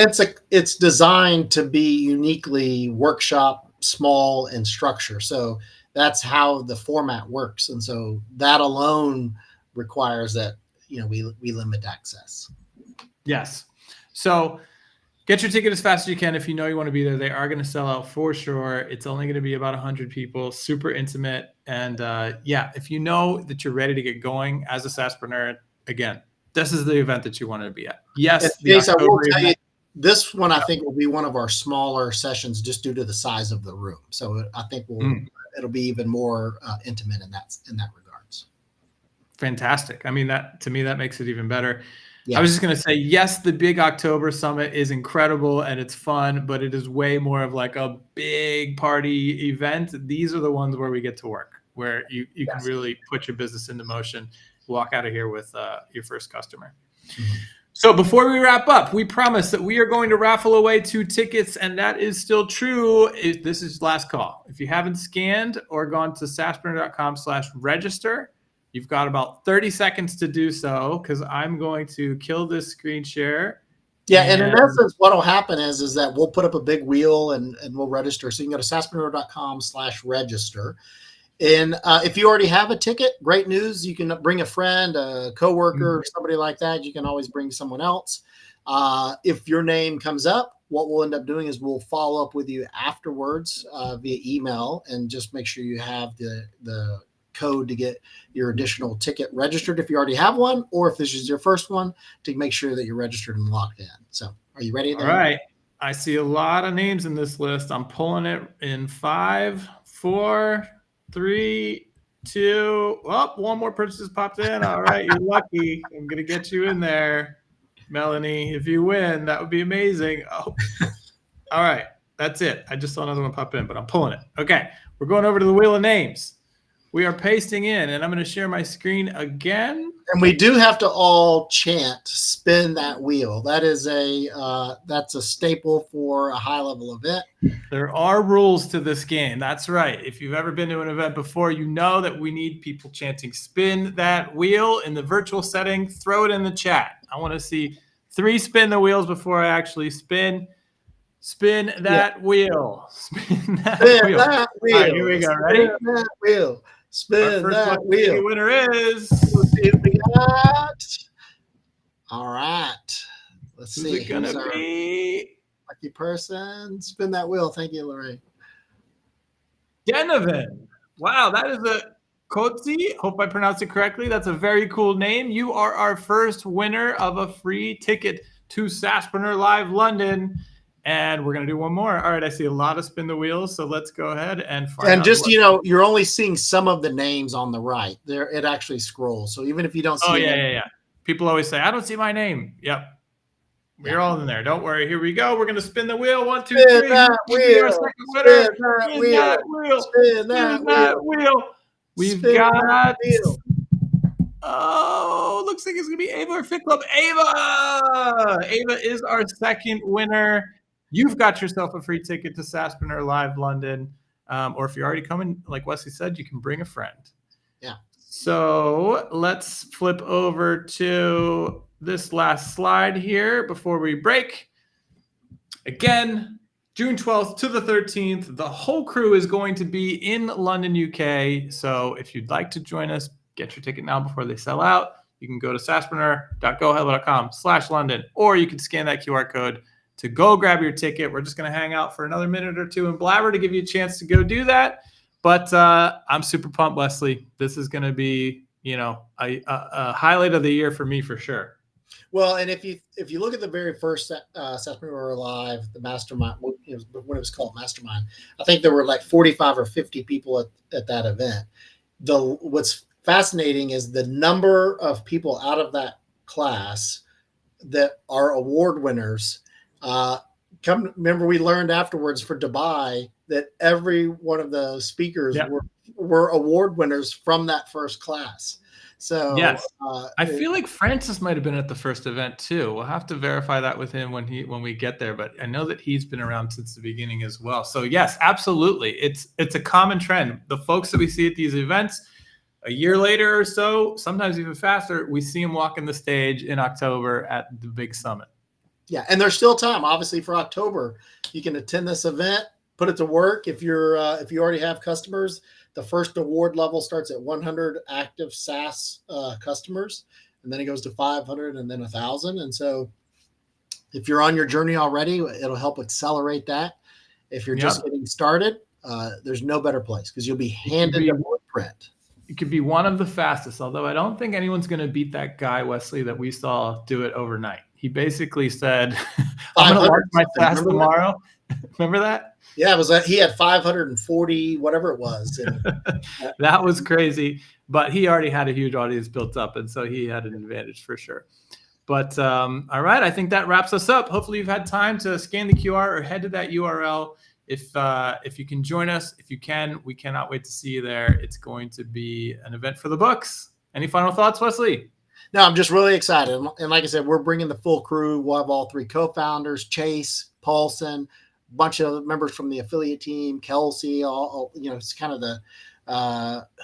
it's designed to be uniquely workshop, small, and structure. So that's how the format works. And so that alone requires that, we limit access. Yes. So get your ticket as fast as you can. If you know you want to be there, they are going to sell out for sure. It's only going to be about 100 people, super intimate. And if you know that you're ready to get going as a SaaSPRENEUR, again, this is the event that you want to be at. Yes. Deiss, I will tell you, this one I think will be one of our smaller sessions just due to the size of the room. So I think it'll be even more intimate in that regards. Fantastic. I mean, to me, that makes it even better. Yeah. I was just going to say, yes, the big October summit is incredible and it's fun, but it is way more of like a big party event. These are the ones where we get to work, where you can really put your business into motion, walk out of here with your first customer. Mm-hmm. So before we wrap up, we promise that we are going to raffle away 2 tickets, and that is still true. This is last call. If you haven't scanned or gone to SaaSPRENEUR.com/register, you've got about 30 seconds to do so because I'm going to kill this screen share Yeah, and in essence, what will happen is that we'll put up a big wheel and we'll register. So you can go to SaaSPRENEUR.com/register. And if you already have a ticket, great news. You can bring a friend, a coworker, or somebody like that. You can always bring someone else. If your name comes up, what we'll end up doing is we'll follow up with you afterwards via email and just make sure you have the code to get your additional ticket registered if you already have one, or if this is your first one, to make sure that you're registered and locked in. So are you ready? All right. I see a lot of names in this list. I'm pulling it in 5, 4, 3, 2. Oh, one more person just popped in. All right. You're lucky. I'm going to get you in there, Melanie. If you win, that would be amazing. Oh. All right. That's it. I just saw another one pop in, but I'm pulling it. Okay. We're going over to the wheel of names. We are pasting in, and I'm going to share my screen again. And we do have to all chant, spin that wheel. That is that's a staple for a high-level event. There are rules to this game. That's right. If you've ever been to an event before, you know that we need people chanting, spin that wheel in the virtual setting. Throw it in the chat. I want to see 3 spin the wheels before I actually spin. Spin that wheel. Spin that wheel. That wheel. All right, here we go. Ready? Spin that wheel. Spin that wheel. Winner is. Let's see what we got. All right. Let's see. Who's it gonna be? Lucky person. Spin that wheel. Thank you, Lorraine. Genovan. Wow, that is a Kotzi. Hope I pronounced it correctly. That's a very cool name. You are our first winner of a free ticket to SaaSPRENEUR Live London. And we're going to do one more. All right. I see a lot of spin the wheels. So let's go ahead and find out. And just, you're only seeing some of the names on the right there. It actually scrolls. So even if you don't see. Oh, yeah. People always say, I don't see my name. Yep. We're all in there. Don't worry. Here we go. We're going to spin the wheel. 1, 2, 3. Spin that wheel. Spin that wheel. We've got. Oh, looks like it's going to be Ava or Fit Club. Ava is our second winner. You've got yourself a free ticket to SaaSPRENEUR Live London. Or if you're already coming, like Wesley said, you can bring a friend. Yeah. So let's flip over to this last slide here before we break. Again, June 12th to the 13th, the whole crew is going to be in London, UK. So if you'd like to join us, get your ticket now before they sell out. You can go to SaaSPRENEUR.com/London, or you can scan that QR code to go grab your ticket. We're just going to hang out for another minute or two and blabber to give you a chance to go do that. But I'm super pumped, Wesley. This is going to be, a highlight of the year for me for sure. Well, and if you look at the very first SaaSPRENEUR Live, the mastermind, when it was called Mastermind, I think there were like 45 or 50 people at that event. What's fascinating is the number of people out of that class that are award winners. Remember, we learned afterwards for Dubai that every one of the speakers were award winners from that first class. So yes, I feel like Francis might have been at the first event too. We'll have to verify that with him when we get there. But I know that he's been around since the beginning as well. So yes, absolutely, it's a common trend. The folks that we see at these events, a year later or so, sometimes even faster, we see them walking the stage in October at the big summit. Yeah, and there's still time, obviously, for October. You can attend this event, put it to work. If you already have customers, the first award level starts at 100 active SaaS customers, and then it goes to 500 and then 1,000. And so if you're on your journey already, it'll help accelerate that. If you're just getting started, there's no better place because you'll be handed a blueprint. It could be one of the fastest, although I don't think anyone's going to beat that guy, Wesley, that we saw do it overnight. He basically said, I'm going to launch my SaaS tomorrow. Remember that? Yeah, it was he had 540, whatever it was. That was crazy, but he already had a huge audience built up, and so he had an advantage for sure. But all right, I think that wraps us up. Hopefully you've had time to scan the QR or head to that URL. If you can join us, if you can, we cannot wait to see you there. It's going to be an event for the books. Any final thoughts, Wesley? No, I'm just really excited. And like I said, we're bringing the full crew. We'll have all 3 co-founders, Chase, Paulson, a bunch of members from the affiliate team, Kelsey, all it's kind of the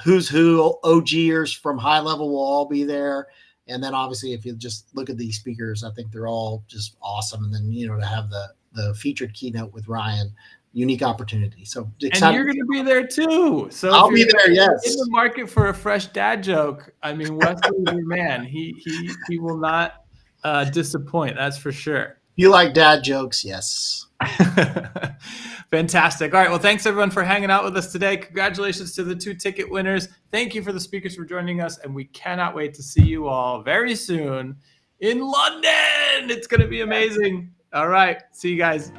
who's who, OGers from high level will all be there. And then obviously, if you just look at these speakers, I think they're all just awesome. And then, to have the featured keynote with Ryan, unique opportunity. So excited. And you're going to be there too. So I'll if be you're there. Yes. in the market for a fresh dad joke, I mean, Wesley is your man. He will not disappoint. That's for sure. If you like dad jokes, yes. Fantastic. All right. Well, thanks everyone for hanging out with us today. Congratulations to the 2 ticket winners. Thank you for the speakers for joining us. And we cannot wait to see you all very soon in London. It's going to be amazing. All right. See you guys.